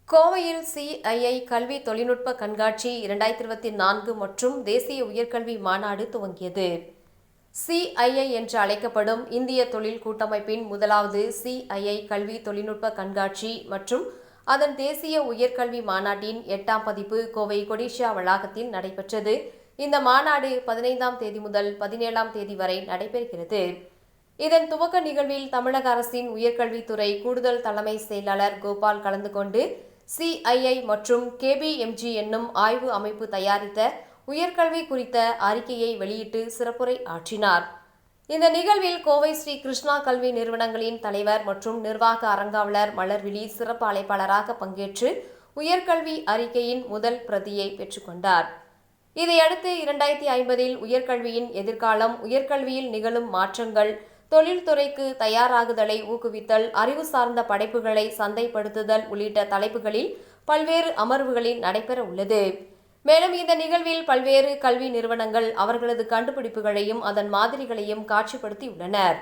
கோவையில் CII கல்வி தொழில்நுட்ப கண்காட்சி 2024 மற்றும் தேசிய உயர்கல்வி மாநாடு துவங்கியது. CII என்று அழைக்கப்படும் இந்திய தொழில் கூட்டமைப்பின் முதலாவது CII கல்வி தொழில்நுட்ப கண்காட்சி மற்றும் அதன் தேசிய உயர்கல்வி மாநாட்டின் 8ஆம் பதிப்பு கோவை கொடிஷியா வளாகத்தில் நடைபெற்றது. இந்த மாநாடு 15ஆம் தேதி முதல் 17ஆம் தேதி வரை நடைபெறுகிறது. இதன் துவக்க நிகழ்வில் தமிழக அரசின் உயர்கல்வித்துறை கூடுதல் தலைமை செயலாளர் கோபால் கலந்து கொண்டு CII மற்றும் KPMG என்னும் ஆய்வு அமைப்பு தயாரித்த உயர்கல்வி குறித்த அறிக்கையை வெளியிட்டு சிறப்புரை ஆற்றினார். இந்த நிகழ்வில் கோவை ஸ்ரீ கிருஷ்ணா கல்வி நிறுவனங்களின் தலைவர் மற்றும் நிர்வாக அரங்காவலர் மலர்விழி சிறப்பு அழைப்பாளராக பங்கேற்று உயர்கல்வி அறிக்கையின் முதல் பிரதியை பெற்றுக்கொண்டார். இதையடுத்து 2050இல் உயர்கல்வியின் எதிர்காலம், உயர்கல்வியில் நிகழும் மாற்றங்கள், தொழில்துறைக்கு தயாராகுதலை ஊக்குவித்தல், அறிவு சார்ந்த படைப்புகளை சந்தைப்படுத்துதல் உள்ளிட்ட தலைப்புகளில் பல்வேறு அமர்வுகளில் நடைபெற உள்ளது. மேலும் இந்த நிகழ்வில் பல்வேறு கல்வி நிறுவனங்கள் அவர்களது கண்டுபிடிப்புகளையும் அதன் மாதிரிகளையும் காட்சிப்படுத்தியுள்ளனர்.